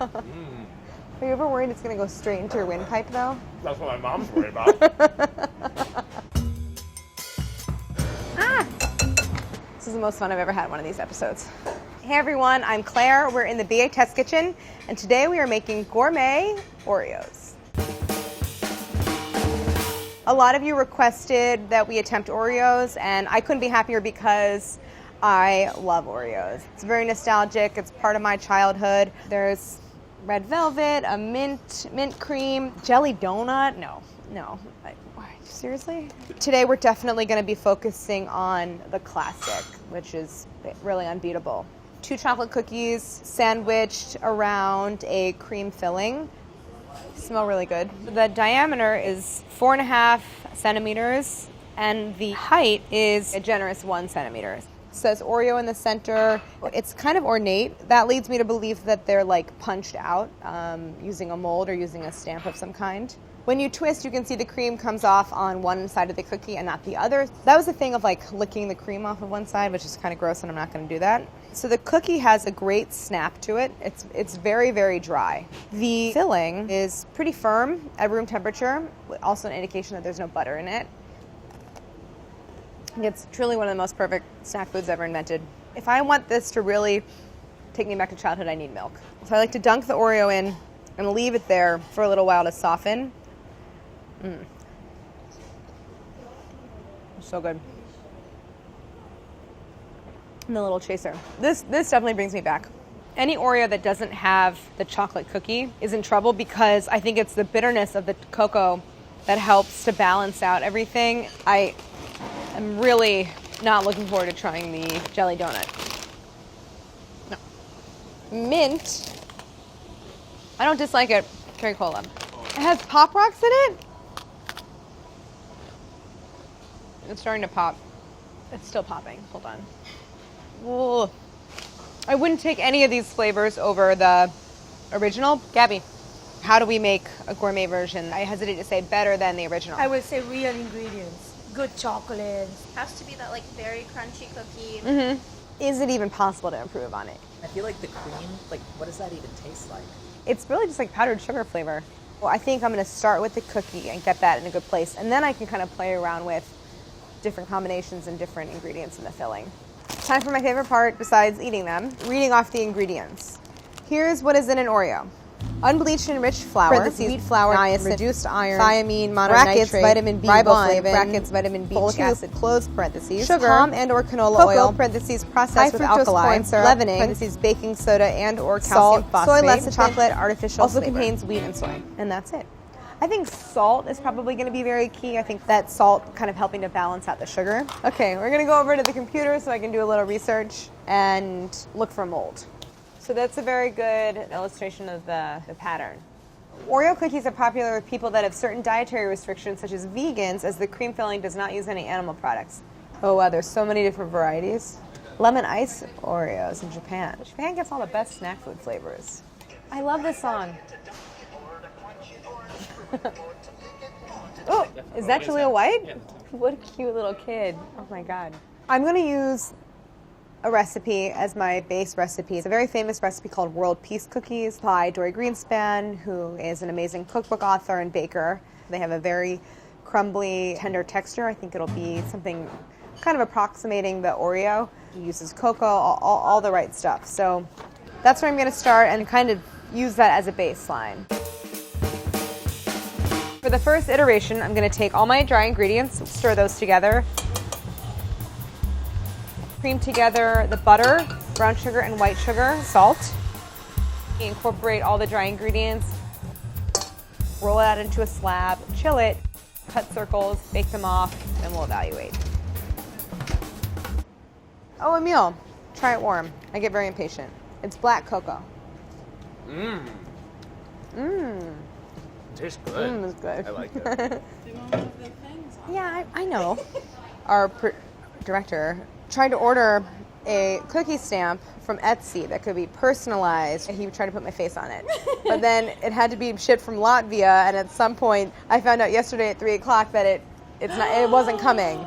Are you ever worried it's going to go straight into your windpipe, though? That's what my mom's worried about. This is the most fun I've ever had in one of these episodes. Hey everyone, I'm Claire. We're in the BA Test Kitchen, and today we are making gourmet Oreos. A lot of you requested that we attempt Oreos, and I couldn't be happier because I love Oreos. It's very nostalgic. It's part of my childhood. There's red velvet, a mint cream, jelly donut. No. Seriously? Today we're definitely going to be focusing on the classic, which is really unbeatable. 2 chocolate cookies sandwiched around a cream filling. Smell really good. The diameter is 4.5 centimeters, and the height is a generous 1 centimeter. It says Oreo in the center. It's kind of ornate. That leads me to believe that they're like punched out using a mold or using a stamp of some kind. When you twist, you can see the cream comes off on one side of the cookie and not the other. That was the thing of like licking the cream off of one side, which is kind of gross, and I'm not going to do that. So the cookie has a great snap to it. It's very, very dry. The filling is pretty firm at room temperature, also an indication that there's no butter in it. It's truly one of the most perfect snack foods ever invented. If I want this to really take me back to childhood, I need milk. So I like to dunk the Oreo in and leave it there for a little while to soften. So good. And the little chaser. This definitely brings me back. Any Oreo that doesn't have the chocolate cookie is in trouble because I think it's the bitterness of the cocoa that helps to balance out everything. I am really not looking forward to trying the jelly donut. No. Mint. I don't dislike it. Cherry cola. It has Pop Rocks in it. It's starting to pop. It's still popping. Hold on. Whoa. I wouldn't take any of these flavors over the original. Gabby, how do we make a gourmet version? I hesitate to say better than the original. I would say real ingredients. Good chocolate. Has to be that like very crunchy cookie. Mm-hmm. Is it even possible to improve on it? I feel like the cream, like what does that even taste like? It's really just like powdered sugar flavor. Well, I think I'm going to start with the cookie and get that in a good place, and then I can kind of play around with different combinations and different ingredients in the filling. Time for my favorite part besides eating them, reading off the ingredients. Here's what is in an Oreo. Unbleached enriched flour, wheat flour, niacin, reduced iron, thiamine, mononitrate, vitamin B1, riboflavin, vitamin B2, folic acid, close parentheses, sugar, palm and or canola oil, parentheses, processed with alkali, corn syrup, leavening, parentheses, baking soda and or calcium phosphate, soy lecithin, chocolate, artificial also flavor. Contains wheat and soy, and that's it. I think salt is probably going to be very key. I think that salt kind of helping to balance out the sugar. Okay, we're going to go over to the computer so I can do a little research and look for a mold. So that's a very good illustration of the pattern. Oreo cookies are popular with people that have certain dietary restrictions, such as vegans, as the cream filling does not use any animal products. Oh wow, there's so many different varieties. Lemon ice Oreos in Japan. Japan gets all the best snack food flavors. I love this song. Oh, is that Julia White? Yeah. What a cute little kid. Oh my God. I'm going to use a recipe as my base recipe. It's a very famous recipe called World Peace Cookies by Dory Greenspan, who is an amazing cookbook author and baker. They have a very crumbly, tender texture. I think it'll be something kind of approximating the Oreo. It uses cocoa, all the right stuff. So that's where I'm going to start and kind of use that as a baseline. For the first iteration, I'm going to take all my dry ingredients, stir those together, cream together the butter, brown sugar and white sugar, salt. Incorporate all the dry ingredients, roll it out into a slab, chill it, cut circles, bake them off, and we'll evaluate. Oh, Emil, try it warm. I get very impatient. It's black cocoa. Tastes good. It's good. I like it. Yeah, I know. Our director tried to order a cookie stamp from Etsy that could be personalized. He tried to put my face on it. But then it had to be shipped from Latvia, and at some point, I found out yesterday at 3 o'clock that it wasn't coming.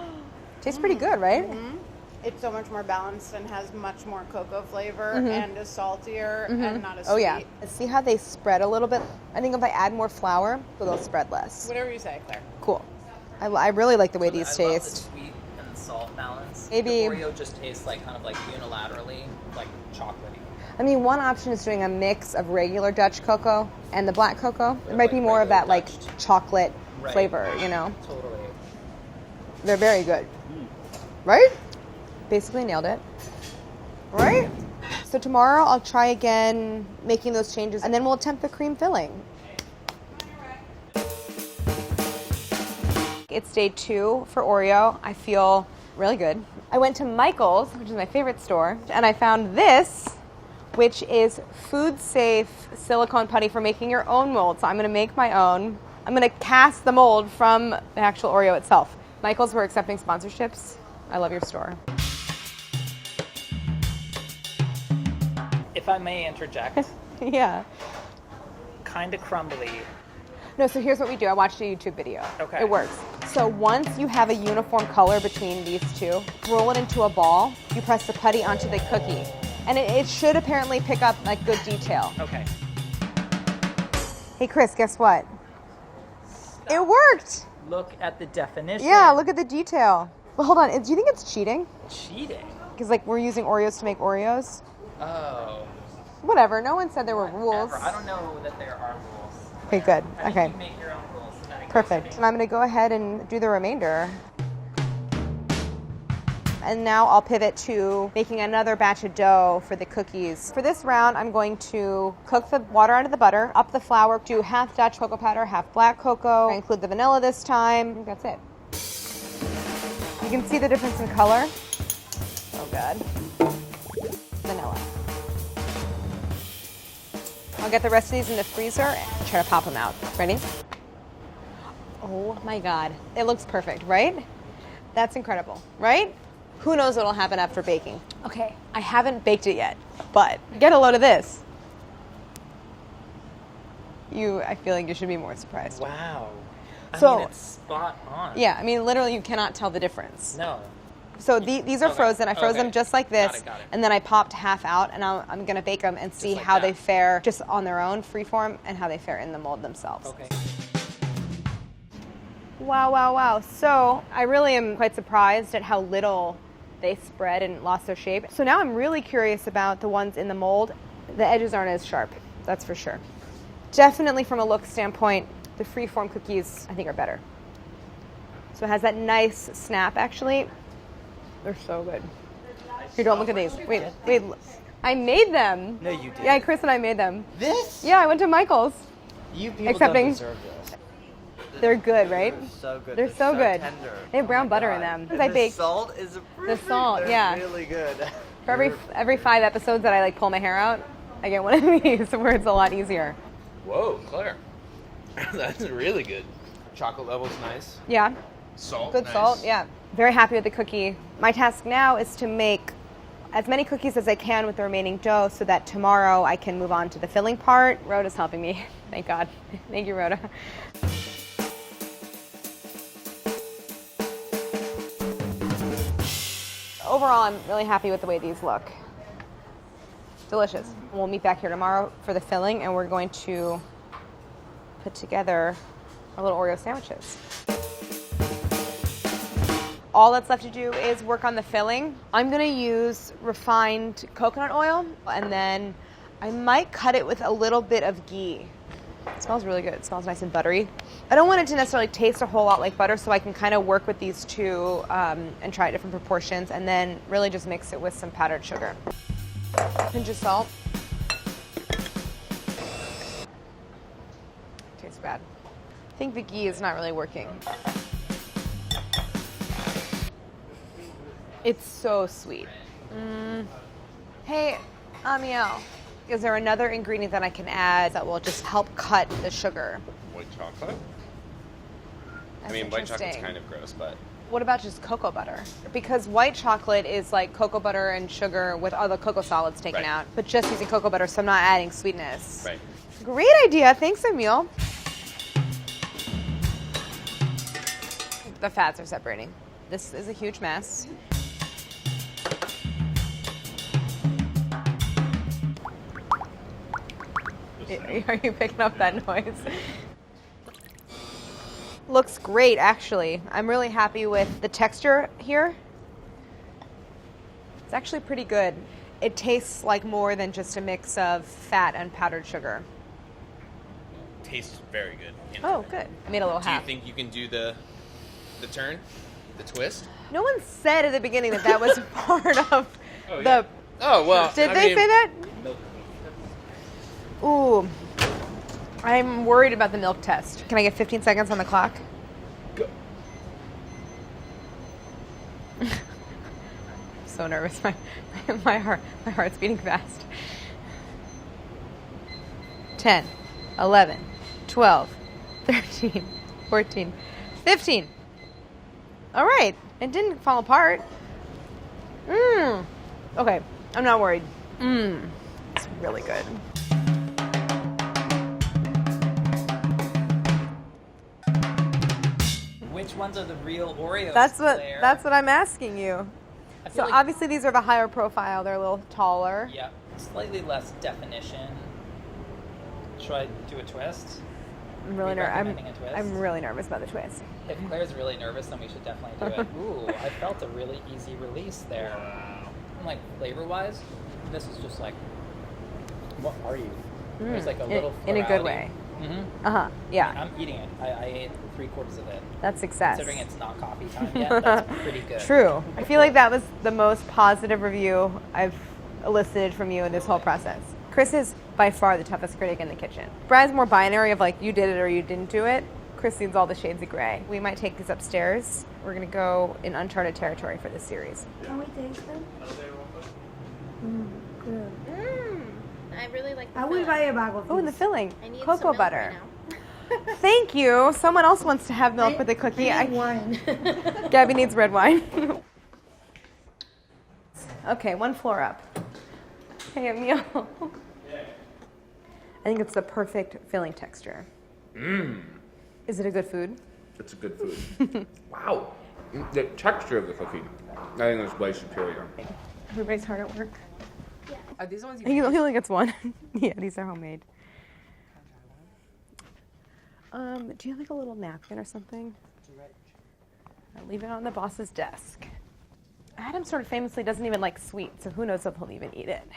Tastes pretty good, right? Mm-hmm. It's so much more balanced and has much more cocoa flavor and is saltier and not as sweet. Oh yeah. See how they spread a little bit? I think if I add more flour, they'll spread less. Whatever you say, Claire. Cool. I really like the way these I love the taste. sweet and salt balance. Maybe- the Oreo just tastes like kind of like unilaterally like chocolatey. I mean, one option is doing a mix of regular Dutch cocoa and the black cocoa. It might be like more of that regular like Dutch. chocolate Right. flavor, you know? Totally. They're very good. Right? Basically nailed it. Right? So tomorrow I'll try again making those changes and then we'll attempt the cream filling. It's day 2 for Oreo. I feel really good. I went to Michael's, which is my favorite store, and I found this, which is food safe silicone putty for making your own mold. So I'm gonna make my own. I'm gonna cast the mold from the actual Oreo itself. Michael's, we're accepting sponsorships. I love your store. If I may interject, Yeah. kind of crumbly. No, so here's what we do. I watched a YouTube video. Okay. It works. So once you have a uniform color between these two, roll it into a ball. You press the putty onto the cookie. And it should apparently pick up like good detail. Okay. Hey Chris, guess what? It worked! Look at the definition. Yeah, look at the detail. But hold on, do you think it's cheating? Cheating. Because like we're using Oreos to make Oreos? Oh. Whatever, no one said there were rules. Whatever. I don't know that there are rules. Okay, good. I think Okay. you make your own rules. and that goes Perfect. to And me. I'm gonna go ahead and do the remainder. And now I'll pivot to making another batch of dough for the cookies. For this round, I'm going to cook the water under the butter, up the flour, do half Dutch cocoa powder, half black cocoa. I include the vanilla this time. I think that's it. You can see the difference in color. Oh, good. Vanilla. I'll get the rest of these in the freezer and try to pop them out. Ready? Oh my God. It looks perfect, right? That's incredible, right? Who knows what'll happen after baking? Okay, I haven't baked it yet, but get a load of this. I feel like you should be more surprised. Wow. I So- mean, it's spot on. Yeah, I mean, literally, you cannot tell the difference. No. So these are Okay, frozen. I froze them okay. just like this, Got it. and then I popped half out, and I'm gonna bake them and see like how that. they fare just on their own, freeform, and how they fare in the mold themselves. Okay. Wow, wow, wow. So I really am quite surprised at how little they spread and lost their shape. So now I'm really curious about the ones in the mold. The edges aren't as sharp, that's for sure. Definitely from a look standpoint, the freeform cookies I think are better. So it has that nice snap actually. They're so good. Here, don't look at these. Wait. I made them. No, you didn't. Yeah, Chris and I made them. This? Yeah, I went to Michael's. You people Accepting- don't deserve this. They're good, right? They're so good. They're so good. Tender. They have brown Oh my butter in God. them. And 'Cause I the baked- salt is salt, they're yeah. really good. For every 5 episodes that I like pull my hair out, I get one of these where it's a lot easier. Whoa, Claire. That's really good. Chocolate level's nice. Yeah, Salt. good nice. salt. Yeah, very happy with the cookie. My task now is to make as many cookies as I can with the remaining dough so that tomorrow I can move on to the filling part. Rhoda's helping me. Thank God. Thank you, Rhoda. Overall, I'm really happy with the way these look. Delicious. We'll meet back here tomorrow for the filling, and we're going to put together our little Oreo sandwiches. All that's left to do is work on the filling. I'm gonna use refined coconut oil, and then I might cut it with a little bit of ghee. It smells really good. It smells nice and buttery. I don't want it to necessarily taste a whole lot like butter, so I can kind of work with these two and try different proportions, and then really just mix it with some powdered sugar. Pinch of salt. Tastes bad. I think the ghee is not really working. It's so sweet. Hey, Amiel, is there another ingredient that I can add that will just help cut the sugar? White chocolate? That's I mean, white chocolate's interesting. kind of gross, but What about just cocoa butter? Because white chocolate is like cocoa butter and sugar with all the cocoa solids taken Right. out, but just using cocoa butter, so I'm not adding sweetness. right. Great idea. Thanks, Emil. The fats are separating. This is a huge mess. Are you picking up that noise? Looks great, actually. I'm really happy with the texture here. It's actually pretty good. It tastes like more than just a mix of fat and powdered sugar. Tastes very good. Oh, good. I made a little Do you half. think you can do the turn? The twist? No one said at the beginning that was part of Oh, the... yeah. Oh, well. Did I they mean, say that? Ooh. I'm worried about the milk test. Can I get 15 seconds on the clock? Go. So nervous. My heart's beating fast. 10, 11, 12, 13, 14, 15. All right. It didn't fall apart. Okay. I'm not worried. It's really good. Which ones are the real Oreos? That's what Claire? I'm asking you. I feel So like- obviously these are the higher profile. They're a little taller. Yeah, slightly less definition. Should I do a twist? I'm really Are you nervous. recommending a twist? I'm really nervous about the twist. If Claire's really nervous, then we should definitely do it. Ooh, I felt a really easy release there. And like flavor-wise, this is just like, what are you? There's like a little in a good florality. way. Mm-hmm. Yeah. I'm eating it. I ate 3/4 of it. That's success. Considering it's not coffee time yet, that's pretty good. True. I feel like that was the most positive review I've elicited from you in this whole process. Chris is by far the toughest critic in the kitchen. Brian's more binary of like, you did it or you didn't do it. Chris sees all the shades of gray. We might take these upstairs. We're going to go in uncharted territory for this series. Can we taste them? Good. I really like the I will filling. buy a bag of Oh, and the these. filling. I need some Cocoa milk butter. right now. Thank you. Someone else wants to have milk with the cookie. I need wine. Gabby needs red wine. Okay, one floor up. Hey, Emil. I think it's the perfect filling texture. Is it a good food? It's a good food. Wow. The texture of the cookie, I think is way superior. Everybody's hard at work. Are these the ones He only gets one. Yeah, these are homemade. Do you have like a little napkin or something? I'll leave it on the boss's desk. Adam sort of famously doesn't even like sweet, so who knows if he'll even eat it.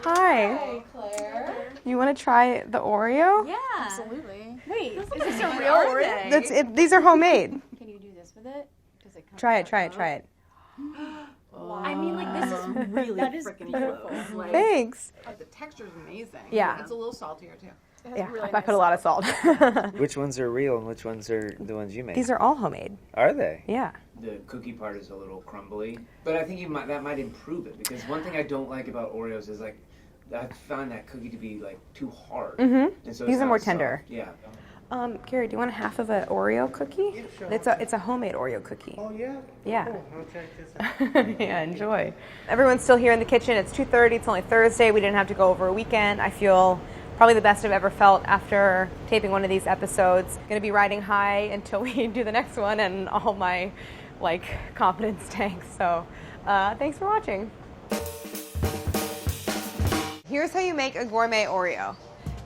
Hi. Claire. You want to try the Oreo? Yeah. Absolutely. Wait, Is this a real Oreo? that's it. These are homemade. Can you do this with it? Does it come Try it. Try it. I mean, like, this is really freaking beautiful. Like, Thanks. the texture is amazing. Yeah. It's a little saltier, too. Yeah, I put a lot of salt. Which ones are real and which ones are the ones you made? These are all homemade. Are they? Yeah. The cookie part is a little crumbly, but I think that might improve it, because one thing I don't like about Oreos is like I find that cookie to be like too hard. Mhm. And so These it's are not more soft. tender. Yeah. Gary, do you want half of an Oreo cookie? Yeah, sure. It's a homemade Oreo cookie. Oh, yeah? Yeah. Cool. I'll check this out. Yeah, enjoy. Everyone's still here in the kitchen. It's 2:30. It's only Thursday. We didn't have to go over a weekend. I feel probably the best I've ever felt after taping one of these episodes. Going to be riding high until we do the next one, and all my confidence tanks. So, thanks for watching. Here's how you make a gourmet Oreo.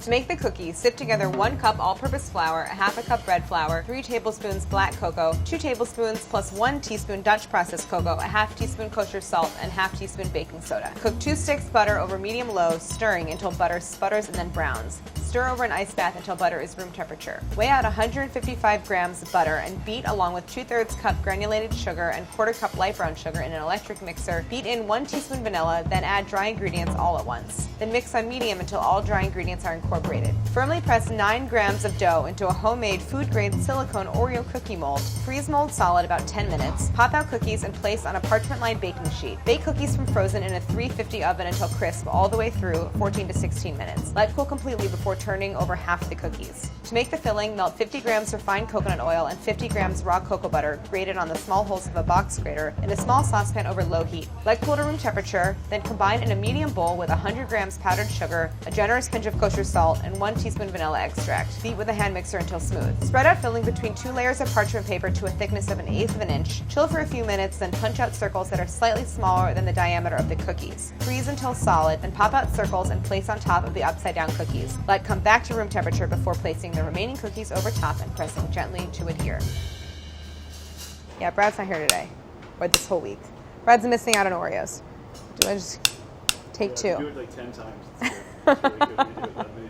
To make the cookie, sift together 1 cup all-purpose flour, a half a cup bread flour, 3 tablespoons black cocoa, 2 tablespoons plus 1 teaspoon Dutch processed cocoa, a half teaspoon kosher salt, and half teaspoon baking soda. Cook 2 sticks butter over medium-low, stirring until butter sputters and then browns. Stir over an ice bath until butter is room temperature. Weigh out 155 grams of butter and beat along with 2/3 cup granulated sugar and 1/4 cup light brown sugar in an electric mixer. Beat in 1 teaspoon vanilla, then add dry ingredients all at once. Then mix on medium until all dry ingredients are incorporated. Firmly press 9 grams of dough into a homemade food-grade silicone Oreo cookie mold. Freeze mold solid about 10 minutes. Pop out cookies and place on a parchment-lined baking sheet. Bake cookies from frozen in a 350 oven until crisp all the way through 14 to 16 minutes. Let cool completely before turning turning over half the cookies. To make the filling, melt 50 grams refined coconut oil and 50 grams raw cocoa butter grated on the small holes of a box grater in a small saucepan over low heat. Let cool to room temperature, then combine in a medium bowl with 100 grams powdered sugar, a generous pinch of kosher salt, and 1 teaspoon vanilla extract. Beat with a hand mixer until smooth. Spread out filling between 2 layers of parchment paper to a thickness of 1/8 of an inch. Chill for a few minutes, then punch out circles that are slightly smaller than the diameter of the cookies. Freeze until solid, then pop out circles and place on top of the upside down cookies. Let come back to room temperature before placing the remaining cookies over top and pressing gently to adhere. Yeah, Brad's not here today, or this whole week. Brad's missing out on Oreos. Do I just take Do two? it like 10 times. It's good. It's really good when you do it that many